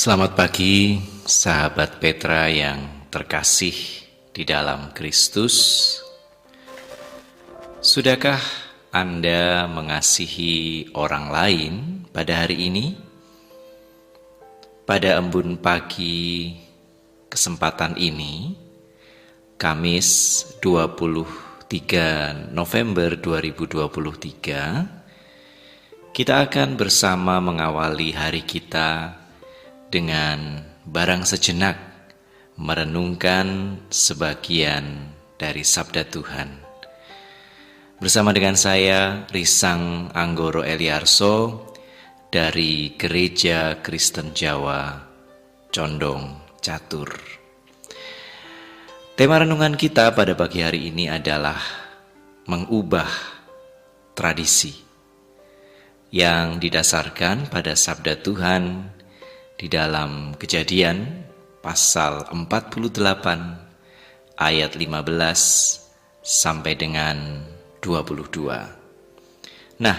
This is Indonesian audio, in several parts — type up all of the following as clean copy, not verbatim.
Selamat pagi, sahabat Petra yang terkasih di dalam Kristus. Sudahkah Anda mengasihi orang lain pada hari ini? Pada embun pagi kesempatan ini, Kamis 23 November 2023, kita akan bersama mengawali hari kita dengan barang sejenak merenungkan sebagian dari sabda Tuhan. Bersama dengan saya, Risang Anggoro Eliarso dari Gereja Kristen Jawa, Condong Catur. Tema renungan kita pada pagi hari ini adalah mengubah tradisi yang didasarkan pada sabda Tuhan di dalam Kejadian pasal 48 ayat 15 sampai dengan 22. Nah,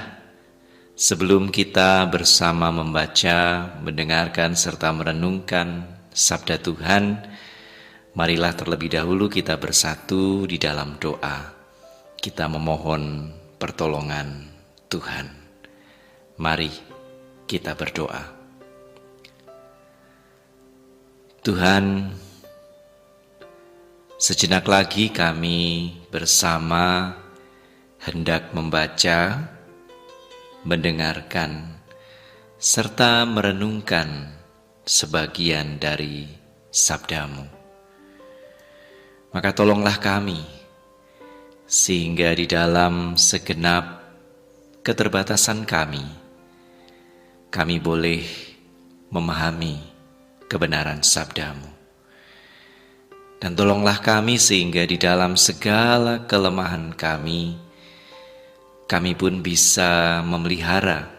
sebelum kita bersama membaca, mendengarkan serta merenungkan sabda Tuhan, marilah terlebih dahulu kita bersatu di dalam doa. Kita memohon pertolongan Tuhan. Mari kita berdoa. Tuhan, sejenak lagi kami bersama hendak membaca, mendengarkan, serta merenungkan sebagian dari sabda-Mu. Maka tolonglah kami, sehingga di dalam segenap keterbatasan kami boleh memahami kebenaran sabda-Mu. Dan tolonglah kami sehingga di dalam segala kelemahan kami pun bisa memelihara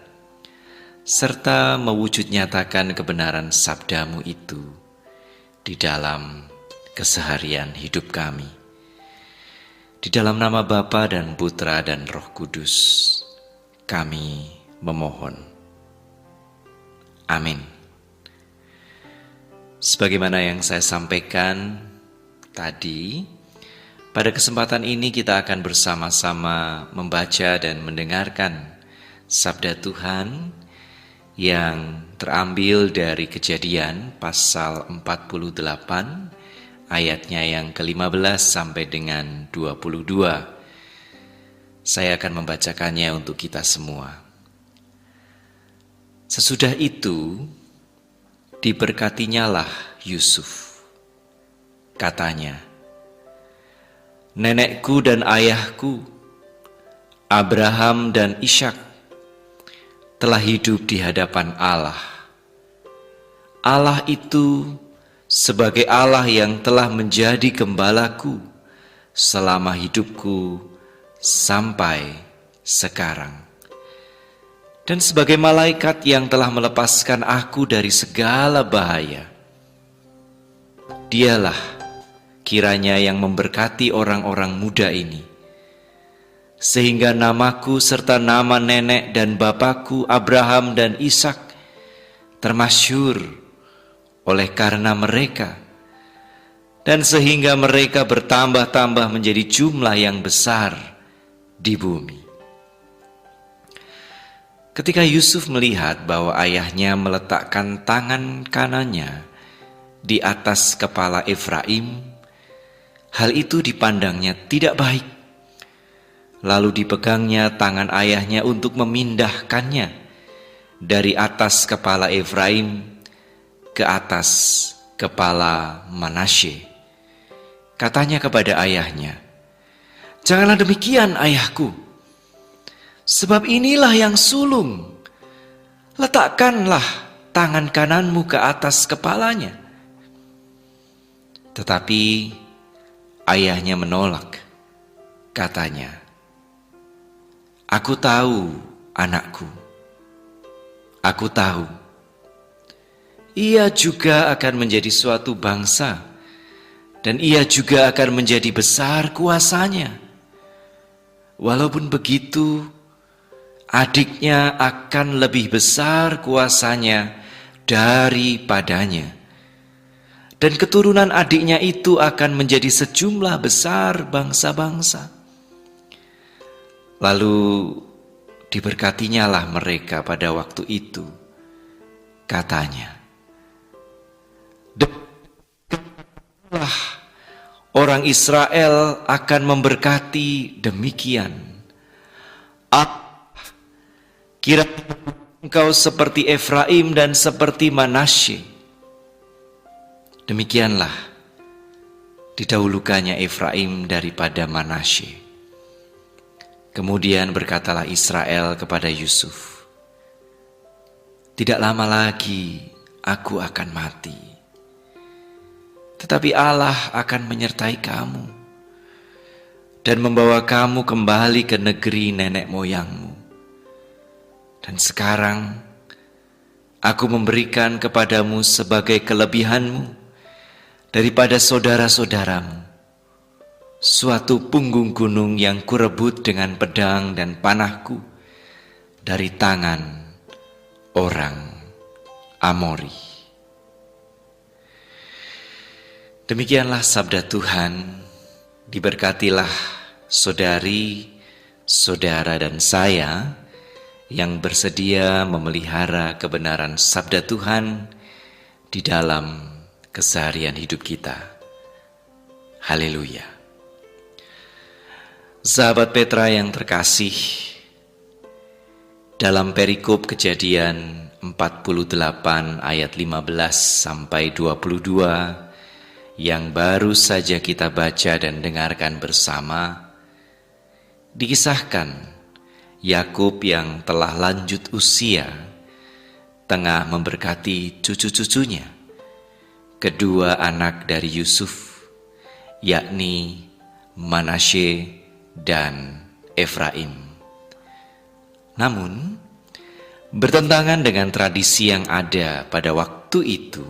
serta mewujud nyatakan kebenaran sabda-Mu itu di dalam keseharian hidup kami. Di dalam nama Bapa dan Putra dan Roh Kudus, kami memohon. Amin. Sebagaimana yang saya sampaikan tadi, pada kesempatan ini kita akan bersama-sama membaca dan mendengarkan sabda Tuhan yang terambil dari Kejadian pasal 48 ayatnya yang ke-15 sampai dengan 22. Saya akan membacakannya untuk kita semua. Sesudah itu, diberkatinyalah Yusuf. Katanya, nenekku dan ayahku, Abraham dan Ishak, telah hidup di hadapan Allah. Allah itu sebagai Allah yang telah menjadi gembalaku selama hidupku sampai sekarang. Dan sebagai malaikat yang telah melepaskan aku dari segala bahaya. Dialah kiranya yang memberkati orang-orang muda ini, sehingga namaku serta nama nenek dan bapakku Abraham dan Ishak termasyhur oleh karena mereka, dan sehingga mereka bertambah-tambah menjadi jumlah yang besar di bumi. Ketika Yusuf melihat bahwa ayahnya meletakkan tangan kanannya di atas kepala Efraim, hal itu dipandangnya tidak baik. Lalu dipegangnya tangan ayahnya untuk memindahkannya dari atas kepala Efraim ke atas kepala Manasye. Katanya kepada ayahnya, "Janganlah demikian, ayahku. Sebab inilah yang sulung. Letakkanlah tangan kananmu ke atas kepalanya." Tetapi ayahnya menolak. Katanya, "Aku tahu, anakku. Aku tahu. Ia juga akan menjadi suatu bangsa, dan ia juga akan menjadi besar kuasanya. Walaupun begitu, adiknya akan lebih besar kuasanya daripadanya. Dan keturunan adiknya itu akan menjadi sejumlah besar bangsa-bangsa. Lalu diberkatinya lah mereka pada waktu itu. Katanya, demikianlah orang Israel akan memberkati demikian. Kira engkau seperti Efraim dan seperti Manasye. Demikianlah didahulukannya Efraim daripada Manasye. Kemudian berkatalah Israel kepada Yusuf, tidak lama lagi aku akan mati, tetapi Allah akan menyertai kamu dan membawa kamu kembali ke negeri nenek moyangmu. Dan sekarang aku memberikan kepadamu sebagai kelebihanmu daripada saudara-saudaramu suatu punggung gunung yang kurebut dengan pedang dan panahku dari tangan orang Amori. Demikianlah sabda Tuhan. Diberkatilah saudari, saudara dan saya yang bersedia memelihara kebenaran sabda Tuhan di dalam keseharian hidup kita. Haleluya. Sahabat Petra yang terkasih, dalam perikop Kejadian 48 ayat 15 sampai 22 yang baru saja kita baca dan dengarkan bersama, dikisahkan Yakub yang telah lanjut usia tengah memberkati cucu-cucunya, kedua anak dari Yusuf, yakni Manasye dan Efraim. Namun, bertentangan dengan tradisi yang ada pada waktu itu,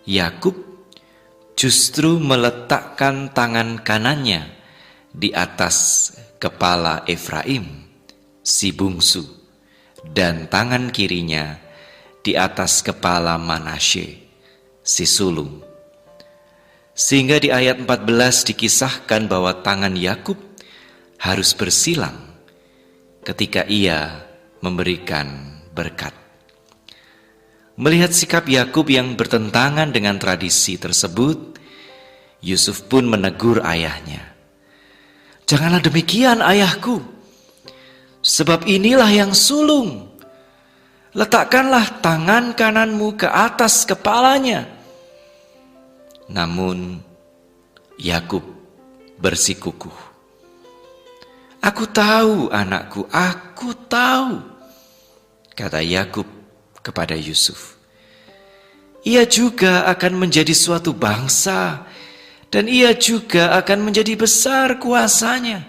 Yakub justru meletakkan tangan kanannya di atas kepala Efraim, si bungsu, dan tangan kirinya di atas kepala Manasye, si sulung. Sehingga di ayat 14 dikisahkan bahwa tangan Yakub harus bersilang ketika ia memberikan berkat. Melihat sikap Yakub yang bertentangan dengan tradisi tersebut, Yusuf pun menegur ayahnya. Janganlah demikian ayahku, sebab inilah yang sulung. Letakkanlah tangan kananmu ke atas kepalanya. Namun Yakub bersikukuh. Aku tahu anakku, aku tahu, kata Yakub kepada Yusuf. Ia juga akan menjadi suatu bangsa, dan ia juga akan menjadi besar kuasanya.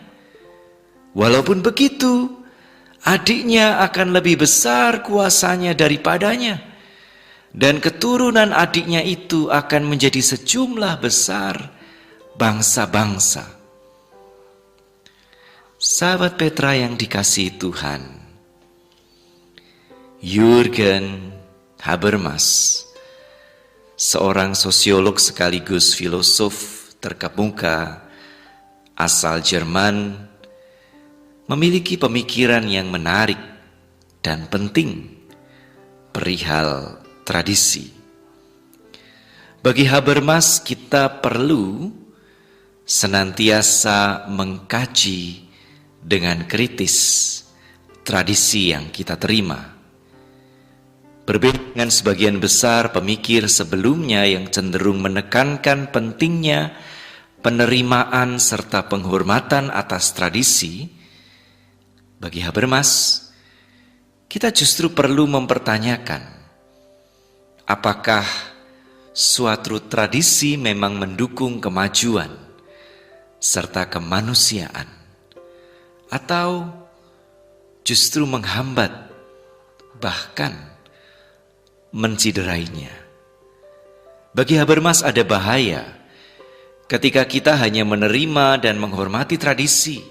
Walaupun begitu, adiknya akan lebih besar kuasanya daripadanya, dan keturunan adiknya itu akan menjadi sejumlah besar bangsa-bangsa. Sahabat Petra yang dikasihi Tuhan, Jürgen Habermas, seorang sosiolog sekaligus filosof terkemuka asal Jerman, memiliki pemikiran yang menarik dan penting perihal tradisi. Bagi Habermas, kita perlu senantiasa mengkaji dengan kritis tradisi yang kita terima. Berbeda dengan sebagian besar pemikir sebelumnya yang cenderung menekankan pentingnya penerimaan serta penghormatan atas tradisi, bagi Habermas, kita justru perlu mempertanyakan, apakah suatu tradisi memang mendukung kemajuan serta kemanusiaan, atau justru menghambat, bahkan menciderainya. Bagi Habermas ada bahaya ketika kita hanya menerima dan menghormati tradisi,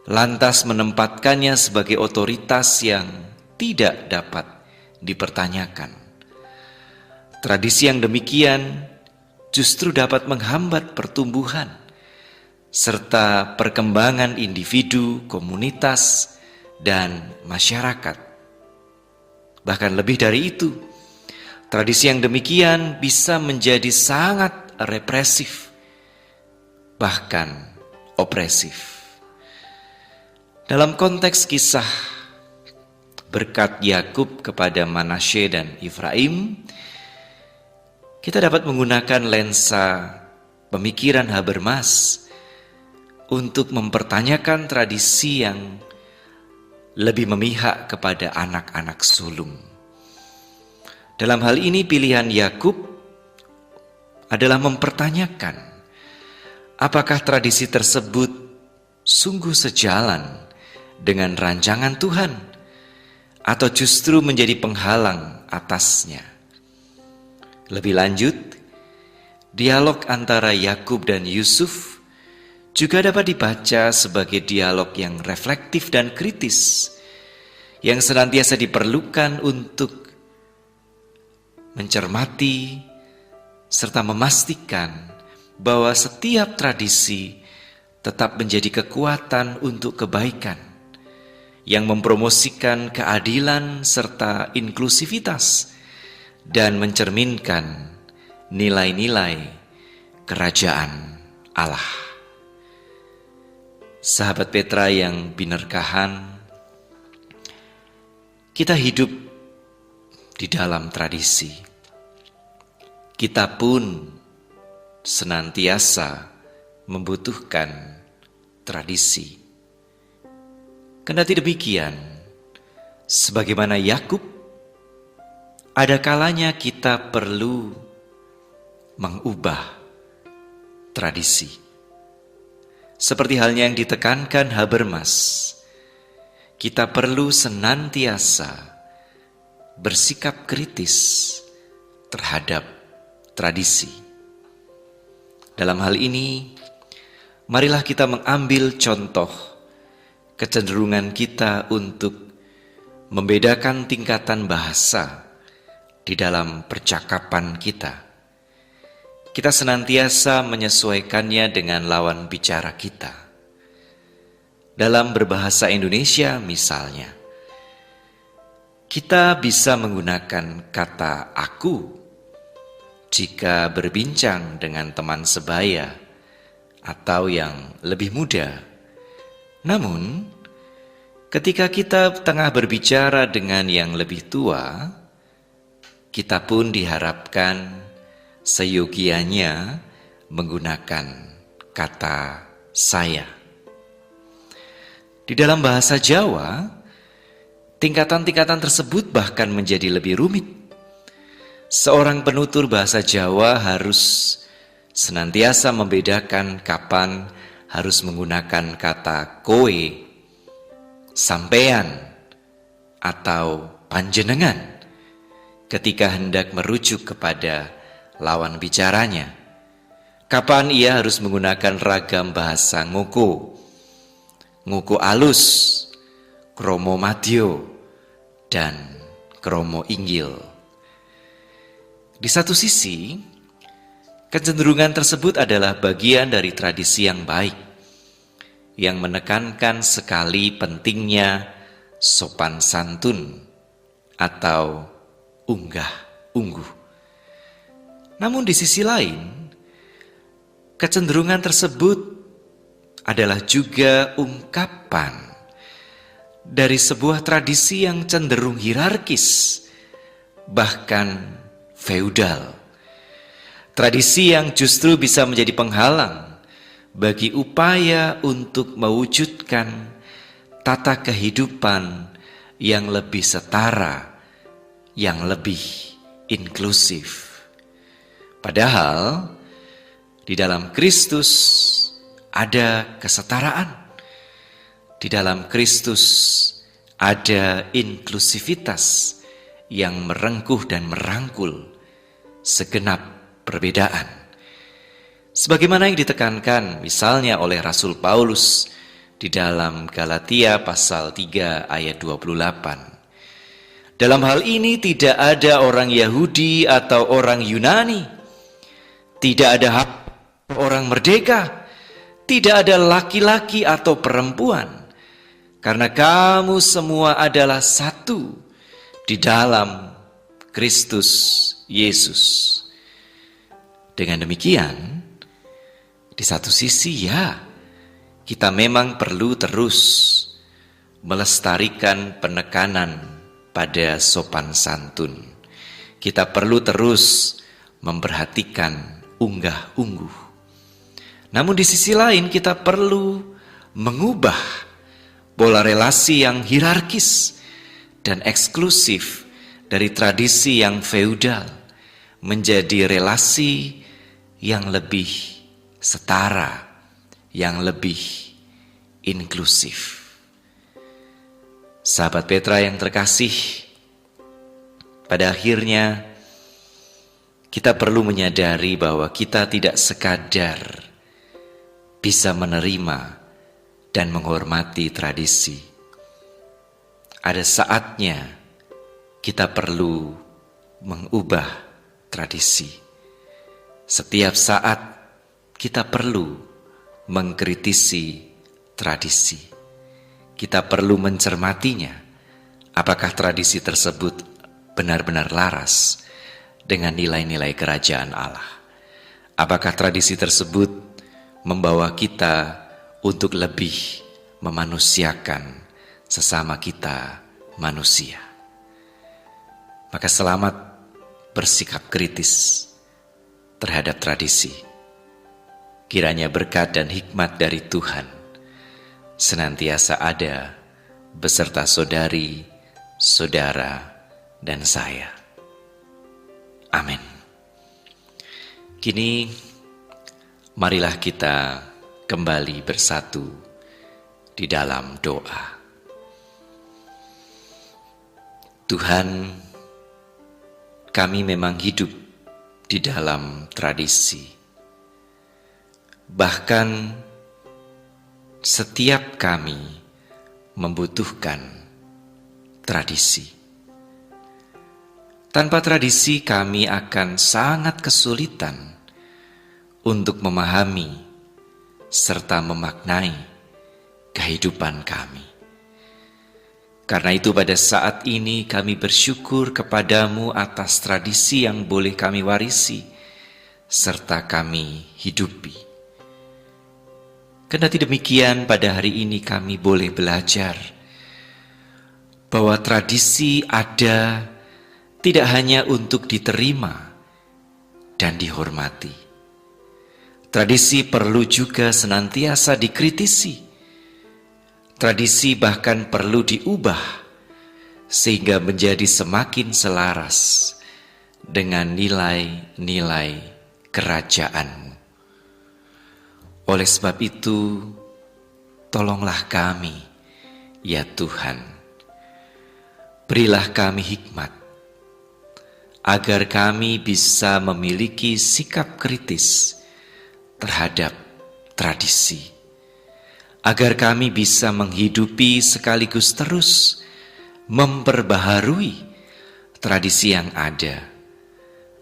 lantas menempatkannya sebagai otoritas yang tidak dapat dipertanyakan Tradisi yang demikian justru dapat menghambat pertumbuhan serta perkembangan individu, komunitas, dan masyarakat. Bahkan lebih dari itu, tradisi yang demikian bisa menjadi sangat represif, bahkan opresif. Dalam konteks kisah berkat Yakub kepada Manasye dan Efraim, kita dapat menggunakan lensa pemikiran Habermas untuk mempertanyakan tradisi yang lebih memihak kepada anak-anak sulung. Dalam hal ini pilihan Yakub adalah mempertanyakan apakah tradisi tersebut sungguh sejalan dengan rancangan Tuhan atau justru menjadi penghalang atasnya. Lebih lanjut, dialog antara Yakub dan Yusuf juga dapat dibaca sebagai dialog yang reflektif dan kritis, yang senantiasa diperlukan untuk mencermati serta memastikan bahwa setiap tradisi tetap menjadi kekuatan untuk kebaikan, yang mempromosikan keadilan serta inklusivitas, dan mencerminkan nilai-nilai kerajaan Allah. Sahabat Petra yang binerkahan, kita hidup di dalam tradisi. Kita pun senantiasa membutuhkan tradisi. Kendati demikian, sebagaimana Yakub, ada kalanya kita perlu mengubah tradisi. Seperti halnya yang ditekankan Habermas, kita perlu senantiasa bersikap kritis terhadap tradisi. Dalam hal ini, marilah kita mengambil contoh kecenderungan kita untuk membedakan tingkatan bahasa di dalam percakapan kita. Kita senantiasa menyesuaikannya dengan lawan bicara kita. Dalam berbahasa Indonesia misalnya, kita bisa menggunakan kata aku jika berbincang dengan teman sebaya atau yang lebih muda. Namun, ketika kita tengah berbicara dengan yang lebih tua, kita pun diharapkan seyogianya menggunakan kata saya. Di dalam bahasa Jawa, tingkatan-tingkatan tersebut bahkan menjadi lebih rumit. Seorang penutur bahasa Jawa harus senantiasa membedakan kapan harus menggunakan kata kowe, sampean, atau panjenengan ketika hendak merujuk kepada lawan bicaranya. Kapan ia harus menggunakan ragam bahasa ngoko, ngoko alus, kromo madyo, dan kromo inggil. Di satu sisi, kecenderungan tersebut adalah bagian dari tradisi yang baik, yang menekankan sekali pentingnya sopan santun atau unggah-ungguh. Namun di sisi lain, kecenderungan tersebut adalah juga ungkapan dari sebuah tradisi yang cenderung hierarkis, bahkan feudal. Tradisi yang justru bisa menjadi penghalang bagi upaya untuk mewujudkan tata kehidupan yang lebih setara, yang lebih inklusif. Padahal di dalam Kristus ada kesetaraan. Di dalam Kristus ada inklusivitas yang merengkuh dan merangkul segenap perbedaan. Sebagaimana yang ditekankan misalnya oleh Rasul Paulus di dalam Galatia pasal 3 ayat 28. Dalam hal ini tidak ada orang Yahudi atau orang Yunani, tidak ada hak orang merdeka, tidak ada laki-laki atau perempuan, karena kamu semua adalah satu di dalam Kristus Yesus. Dengan demikian, di satu sisi ya, kita memang perlu terus melestarikan penekanan pada sopan santun. Kita perlu terus memperhatikan unggah-ungguh. Namun di sisi lain kita perlu mengubah pola relasi yang hierarkis dan eksklusif dari tradisi yang feudal menjadi relasi yang lebih setara, yang lebih inklusif. Sahabat Petra yang terkasih, pada akhirnya kita perlu menyadari bahwa kita tidak sekadar bisa menerima dan menghormati tradisi. Ada saatnya kita perlu mengubah tradisi. Setiap saat kita perlu mengkritisi tradisi. Kita perlu mencermatinya. Apakah tradisi tersebut benar-benar laras dengan nilai-nilai kerajaan Allah? Apakah tradisi tersebut membawa kita untuk lebih memanusiakan sesama kita manusia? Maka selamat bersikap kritis terhadap tradisi. Kiranya berkat dan hikmat dari Tuhan senantiasa ada beserta saudari, saudara, dan saya. Amin. Kini marilah kita kembali bersatu di dalam doa. Tuhan, kami memang hidup di dalam tradisi. Bahkan setiap kami membutuhkan tradisi. Tanpa tradisi kami akan sangat kesulitan untuk memahami serta memaknai kehidupan kami. Karena itu pada saat ini kami bersyukur kepadamu atas tradisi yang boleh kami warisi serta kami hidupi. Kendati demikian, pada hari ini kami boleh belajar bahwa tradisi ada tidak hanya untuk diterima dan dihormati. Tradisi perlu juga senantiasa dikritisi. Tradisi bahkan perlu diubah sehingga menjadi semakin selaras dengan nilai-nilai kerajaan. Oleh sebab itu, tolonglah kami, ya Tuhan. Berilah kami hikmat, agar kami bisa memiliki sikap kritis terhadap tradisi. Agar kami bisa menghidupi sekaligus terus memperbaharui tradisi yang ada.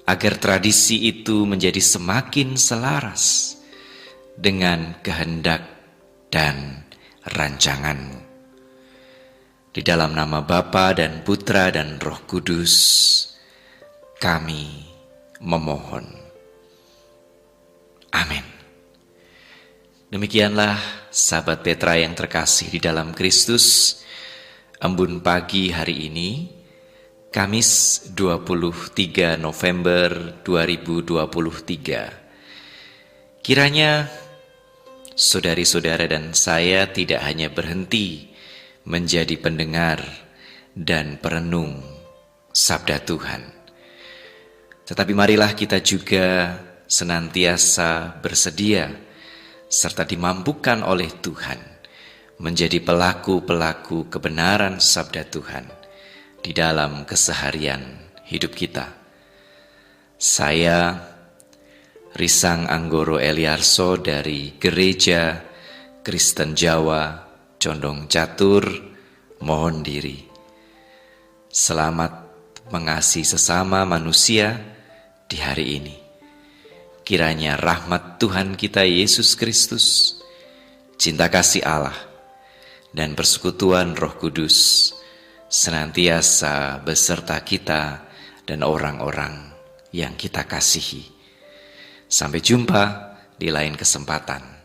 Agar tradisi itu menjadi semakin selaras dengan kehendak dan rancangan-Mu. Di dalam nama Bapa dan Putra dan Roh Kudus, kami memohon. Amin. Demikianlah sahabat Petra yang terkasih di dalam Kristus, embun pagi hari ini, Kamis 23 November 2023. Kiranya saudari-saudara dan saya tidak hanya berhenti menjadi pendengar dan perenung sabda Tuhan, tetapi marilah kita juga senantiasa bersedia serta dimampukan oleh Tuhan menjadi pelaku-pelaku kebenaran sabda Tuhan di dalam keseharian hidup kita. Saya Risang Anggoro Eliarso dari Gereja Kristen Jawa Condong Catur mohon diri. Selamat mengasihi sesama manusia di hari ini. Kiranya rahmat Tuhan kita Yesus Kristus, cinta kasih Allah, dan persekutuan Roh Kudus senantiasa beserta kita dan orang-orang yang kita kasihi. Sampai jumpa di lain kesempatan.